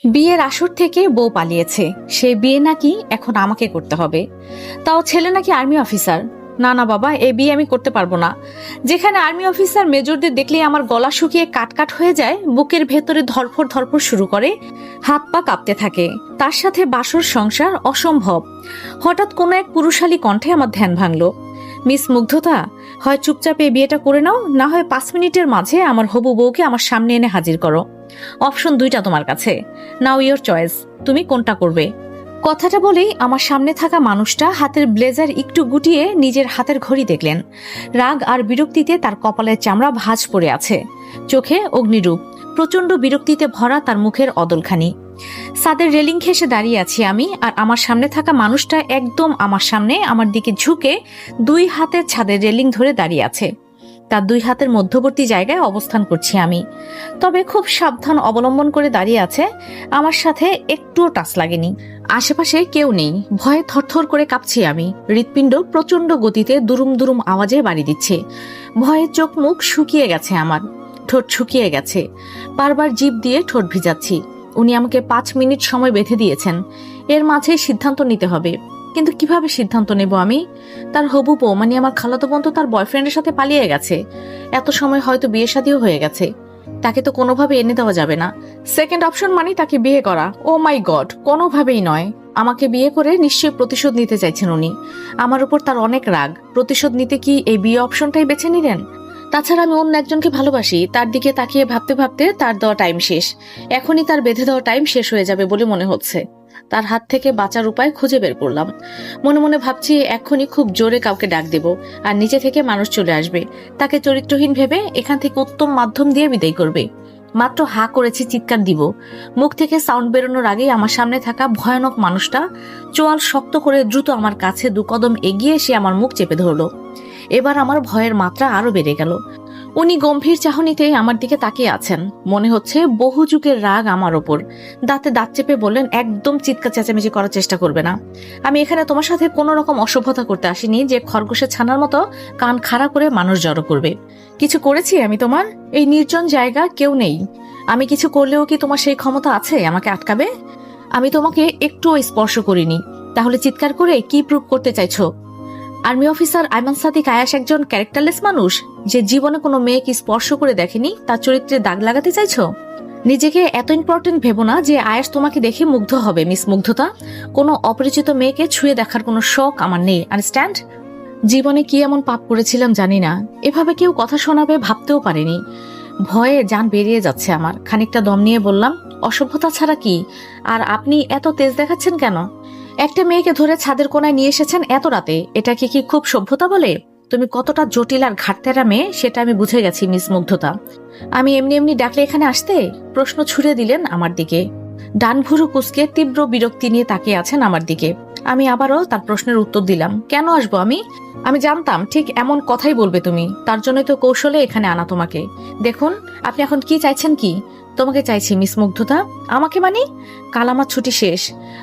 বিয়ের আসর থেকে বউ পালিয়েছে, সেই বিয়ে নাকি এখন আমাকে করতে হবে। তাও ছেলে নাকি আর্মি অফিসার। না না বাবা, এই বিয়ে আমি করতে পারবো না। যেখানে আর্মি অফিসার মেজরদের দেখলেই আমার গলা শুকিয়ে কাটকাট হয়ে যায়, বুকের ভেতরে ধরফর ধরফর শুরু করে, হাত পা কাঁপতে থাকে, তার সাথে বাসর সংসার অসম্ভব। হঠাৎ কোনো এক পুরুষালী কণ্ঠে আমার ধ্যান ভাঙলো। মিস মুগ্ধতা, হয় চুপচাপ এই বিয়েটা করে নাও, না হয় 5 মিনিটের মাঝে আমার হবু বউকে আমার সামনে এনে হাজির করো। অপশন দুইটা তোমার কাছে, নাও ইয়োর চয়েস, তুমি কোনটা করবে? কথাটা বলেই আমার সামনে থাকা মানুষটা হাতের ব্লেজার একটু গুটিয়ে নিজের হাতের ঘড়ি দেখলেন। রাগ আর বিরক্তিতে তার কপালের চামড়া ভাঁজ পড়ে আছে, চোখে অগ্নিরূপ, প্রচন্ড বিরক্তিতে ভরা তার মুখের অদলখানি। ছাদের রেলিং ঘেঁষে দাঁড়িয়ে আছি আমি, আর আমার সামনে থাকা মানুষটা একদম আমার সামনে আমার দিকে ঝুঁকে 2 হাতের ছাদের রেলিং ধরে দাঁড়িয়ে আছে। তার 2 হাতের মধ্যবর্তী জায়গায় অবস্থান করছি আমি, তবে খুব সাবধান অবলম্বন করে দাঁড়িয়ে আছে। আমার সাথে একটুও টাচ লাগেনি। আশেপাশে কেউ নেই, ভয়ে থরথর করে কাঁপছি আমি। হৃৎপিণ্ড প্রচন্ড গতিতে দুরুম দুরুম আওয়াজে বাড়ি দিচ্ছে। ভয়ে চোখ মুখ শুকিয়ে গেছে আমার, ঠোঁট শুকিয়ে গেছে, বারবার জিভ দিয়ে ঠোঁট ভিজাচ্ছি। উনি আমাকে 5 মিনিট সময় বেঁধে দিয়েছেন, এর মাঝে সিদ্ধান্ত নিতে হবে। কিন্তু কিভাবে সিদ্ধান্ত নেব আমি? তার হবু বউ মানে আমার খালাতো বোন তো তার বয়ফ্রেন্ডের সাথে পালিয়ে গেছে। এত সময় হয়তো বিয়ে শাদিও হয়ে গেছে, তাকে তো কোনোভাবে এনে দেওয়া যাবে না। সেকেন্ড অপশন মানে তাকে বিয়ে করা। ও মাই গড, কোনোভাবেই নয়। আমাকে বিয়ে করে নিশ্চয়ই প্রতিশোধ নিতে চাইছেন উনি। আমার উপর তার অনেক রাগ, প্রতিশোধ নিতে কি এই বিয়ে অপশনটাই বেছে নিলেন? তাছাড়া আমি অন্য একজনকে ভালোবাসি। তার দিকে তাকিয়ে ভাবতে ভাবতে তার দেওয়া টাইম শেষ। এখনই তার বেঁধে দেওয়া টাইম শেষ হয়ে যাবে বলে মনে হচ্ছে। তার হাত থেকে বাঁচার উপায় খুঁজে বের করলাম। মনে মনে ভাবছি এক্ষুনি খুব জোরে কাউকে ডাক দেব, আর নিচে থেকে মানুষ চলে আসবে, তাকে চরিত্রহীন ভেবে এখান থেকে উত্তম মাধ্যম দিয়ে বিদায় করবে। মাত্র হা করেছি, চিৎকার দিব, মুখ থেকে সাউন্ড বেরোনোর আগেই আমার সামনে থাকা ভয়ানক মানুষটা চোয়াল শক্ত করে দ্রুত আমার কাছে 2 কদম এগিয়ে এসে আমার মুখ চেপে ধরলো। এবার আমার ভয়ের মাত্রা আরো বেড়ে গেল। উনি গম্ভীর চাহনিতেই আমার দিকে তাকিয়ে আছেন, মনে হচ্ছে বহু যুগের রাগ আমার ওপর। দাঁতে দাঁত চেপে বললেন, একদম চিৎকার চেঁচামেচি করার চেষ্টা করবে না। আমি এখানে তোমার সাথে কোনো রকম অসভ্যতা করতে আসিনি যে খরগোশের ছানার মতো কান খাড়া করে মানুষ জড়ো করবে। কিছু করেছি আমি তোমার? এই নির্জন জায়গা, কেউ নেই। আমি কিছু করলেও কি তোমার সেই ক্ষমতা আছে আমাকে আটকাবে? আমি তোমাকে একটুও স্পর্শ করিনি, তাহলে চিৎকার করে কি প্রুভ করতে চাইছো? আর্মি অফিসার আইমান সাদিক আয়াস একজন ক্যারেক্টারলেস মানুষ, যে জীবনে কোনো মেয়েকে স্পর্শ করে দেখেনি, তার চরিত্রে দাগ লাগাতে চাইছো? নিজেকে এত ইম্পর্টেন্ট ভেবো না যে আয়াস তোমাকে দেখে মুগ্ধ হবে মিস মুগ্ধতা। কোনো অপরিচিত মেয়েকে ছুঁয়ে দেখার কোনো শখ আমার নেই, আন্ডারস্ট্যান্ড? জীবনে কি এমন পাপ করেছিলাম জানি না, এভাবে কেউ কথা শোনাবে ভাবতেও পারিনি। ভয়ে জান বেরিয়ে যাচ্ছে আমার। খানিকটা দম নিয়ে বললাম, অসভ্যতা ছাড়া কি? আর আপনি এত তেজ দেখাচ্ছেন কেন? একটা মেয়েকে ধরে ছাদের কোনায় নিয়ে এসেছেন এত রাতে, এটা কি খুব সভ্যতা বলে? তুমি কতটা জটিল আর ঘাটতেরা মেয়ে সেটা আমি বুঝে গেছি মিস মুগ্ধতা। আমি এমনি এমনি ডাকলে এখানে আসতে? প্রশ্ন ছুড়ে দিলেন আমার দিকে। ডান ভুরু কুঁচকে তীব্র বিরক্তি নিয়ে তাকিয়ে আছেন আমার দিকে। আমি আবারও তার প্রশ্নের উত্তর দিলাম, কেন আসবো আমি? আমি জানতাম ঠিক এমন কথাই বলবে তুমি, তার জন্যই তো কৌশলে এখানে আনা তোমাকে। দেখুন, আপনি এখন কি চাইছেন? কি তোমাকে চাইছি মিস মুগ্ধতা? আমাকে মানে? কাল আমার ছুটি শেষ,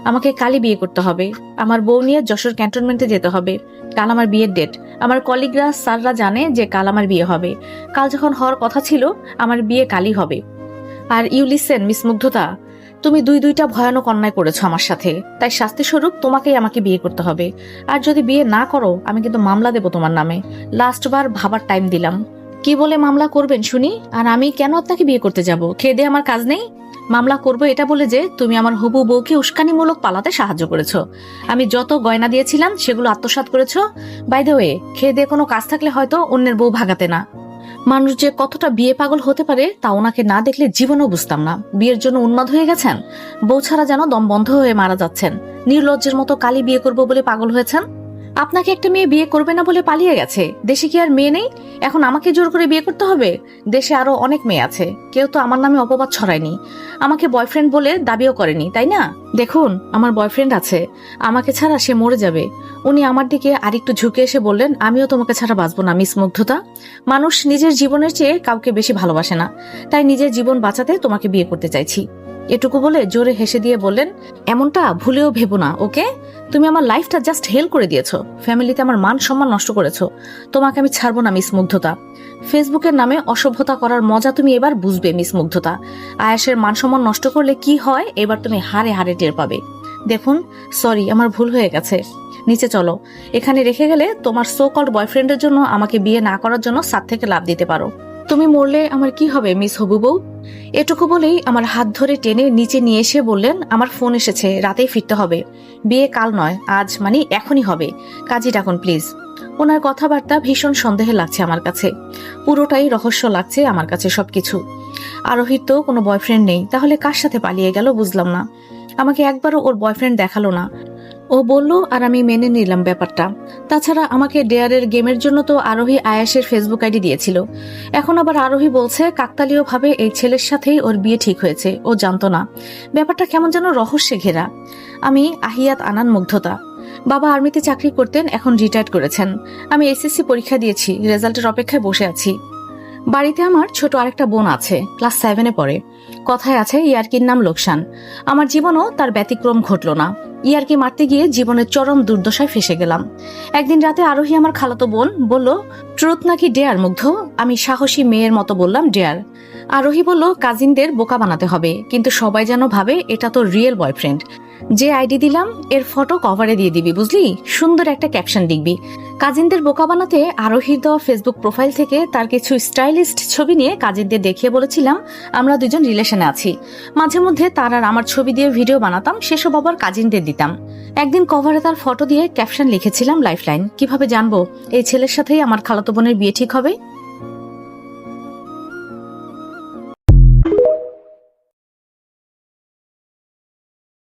আমাকে কালই বিয়ে করতে হবে। আমার বউ নিয়ে যশোর ক্যান্টনমেন্টে যেতে হবে। কাল আমার বিয়ের ডেট। আমার কলিগরা স্যাররা জানে যে কাল আমার বিয়ে হবে। কাল যখন হওয়ার কথা ছিল, আমার বিয়ে কালই হবে। আর ইউ লিসেন মিস মুগ্ধতা, তুমি দুইটা ভয়ানক অন্যায় করেছো আমার সাথে, তাই শাস্তি স্বরূপ তোমাকেই আমাকে বিয়ে করতে হবে। আর যদি বিয়ে না করো, আমি কিন্তু মামলা দেবো তোমার নামে। লাস্টবার ভাবার টাইম দিলাম। কি বলে মামলা করবেন শুনি? আর আমি কেন আপনাকে বিয়ে করতে যাব? খেয়ে দিয়ে আমার কাজ নেই? মামলা করবো এটা বলে যে তুমি আমার হবু বউকে উস্কানিমূলক পালাতে সাহায্য করেছো। আমি যত গয়না দিয়েছিলাম সেগুলো আত্মসাৎ করেছো। বাই দ্য ওয়ে, খেয়ে দিয়ে কোনো কাজ থাকলে হয়তো অন্যের বউ ভাগাতে না। মানুষ যে কতটা বিয়ে পাগল হতে পারে তা ওনাকে না দেখলে জীবনেও বুঝতাম না। বিয়ের জন্য উন্মাদ হয়ে গেছেন, বউ ছাড়া যেন দম বন্ধ হয়ে মারা যাচ্ছেন। নির্লজ্জের মতো কালি বিয়ে করবো বলে পাগল হয়েছেন। আপনাকে একটা মেয়ে বিয়ে করবে না বলে পালিয়ে গেছে, দেশে কি আর মেয়ে নেই? এখন আমাকে জোর করে বিয়ে করতে হবে? দেশে আরো অনেক মেয়ে আছে, কেউ তো আমার নামে অপবাদ ছড়ায়নি, আমাকে বয়ফ্রেন্ড বলে দাবিও করেনি, তাই না? দেখুন, আমার বয়ফ্রেন্ড আছে, আমাকে ছাড়া সে মরে যাবে। উনি আমার দিকে আরেকটু ঝুঁকে এসে বললেন, আমিও তোমাকে ছাড়া বাঁচবো না মিস মুগ্ধতা। মানুষ নিজের জীবনের চেয়ে কাউকে বেশি ভালোবাসে না, তাই নিজের জীবন বাঁচাতে তোমাকে বিয়ে করতে চাইছি। এটুকু বলে জোরে হেসে দিয়ে বললেন, এমনটা ভুলেও ভেবো না, ওকে? তুমি আমার লাইফটা জাস্ট হেল করে দিয়েছো, ফ্যামিলিতে আমার মান সম্মান নষ্ট করেছো। তোমাকে আমি ছাড়বো না মিস মুগ্ধতা। ফেসবুকের নামে অসভ্যতা করার মজা তুমি এবার বুঝবে মিস মুগ্ধতা। আয়াসের মান সম্মান নষ্ট করলে কি হয় এবার তুমি হারে হারে টের পাবে। দেখুন, সরি, আমার ভুল হয়ে গেছে। নিচে চলো, এখানে রেখে গেলে তোমার সো কল্ড বয়ফ্রেন্ডের জন্য আমাকে বিয়ে না করার জন্য ছাদ থেকে লাফ দিতে পারো। তুমি মরলে আমার কি হবে মিস হবু বউ? এটুকু বলেই আমার হাত ধরে টেনে নিচে নিয়ে এসে বললেন, আমার ফোন এসেছে, রাতেই ফিরতে হবে। বিয়ে কাল নয়, আজ, মানে এখনই হবে। কাজী ডাকুন প্লিজ। ওনার কথাবার্তা ভীষণ সন্দেহে লাগছে আমার কাছে, পুরোটাই রহস্য লাগছে আমার কাছে সবকিছু। আরোহীর তো কোনো বয়ফ্রেন্ড নেই, তাহলে কার সাথে পালিয়ে গেল বুঝলাম না। আমাকে একবারও ওর বয়ফ্রেন্ড দেখালো না। ও বলল আর আমি মেনে নিলাম ব্যাপারটা। তাছাড়া আমাকে ডেয়ারের গেমের জন্য তো আরোহী আয়াসের ফেসবুক আইডি দিয়েছিল। এখন আবার আরোহী বলছে কাকতালীয়ভাবে এই ছেলের সাথেই ওর বিয়ে ঠিক হয়েছে, ও জানতো না। ব্যাপারটা কেমন যেন রহস্যে ঘেরা। আমি আহিয়াত আনান মুগ্ধতা। বাবা আর্মিতে চাকরি করতেন, এখন রিটায়ার্ড করেছেন। আমি এসএসসি পরীক্ষা দিয়েছি, রেজাল্টের অপেক্ষায় বসে আছি। বাড়িতে আমার ছোট আরেকটা বোন আছে, ক্লাস 7-এ পড়ে। কথায় আছে ইয়ার্কির নাম লোকসান। আমার জীবনও তার ব্যতিক্রম ঘটল না। ইয়ার্কি মারতে গিয়ে জীবনের চরম দুর্দশায় ফেসে গেলাম। একদিন রাতে আরোহী আমার খালাতো বোন বলল, ট্রুথ নাকি ডেয়ার মুগ্ধ? আমি সাহসী মেয়ের মতো বললাম ডেয়ার। আরোহী বলল, কাজিনদের বোকা বানাতে হবে, কিন্তু সবাই যেন ভাবে এটা তো রিয়েল বয়ফ্রেন্ড। যে আইডি দিলাম এর ফটো কভারে দিয়ে দিবি, বুঝলি? সুন্দর একটা ক্যাপশন লিখবি। কাজিনদের বোকা বানাতে আরোহীর দেওয়া ফেসবুক প্রোফাইল থেকে তার কিছু স্টাইলিস্ট ছবি নিয়ে কাজিনদের দেখিয়ে বলেছিলাম আমরা দুজন রিলেশনে আছি। মাঝে মধ্যে তার আর আমার ছবি দিয়ে ভিডিও বানাতাম, সেসব আবার কাজিনদের দিতাম। একদিন কভারে তার ফটো দিয়ে ক্যাপশন লিখেছিলাম লাইফলাইন। কিভাবে জানবো এই ছেলের সাথেই আমার খালাতো বোনের বিয়ে ঠিক হবে?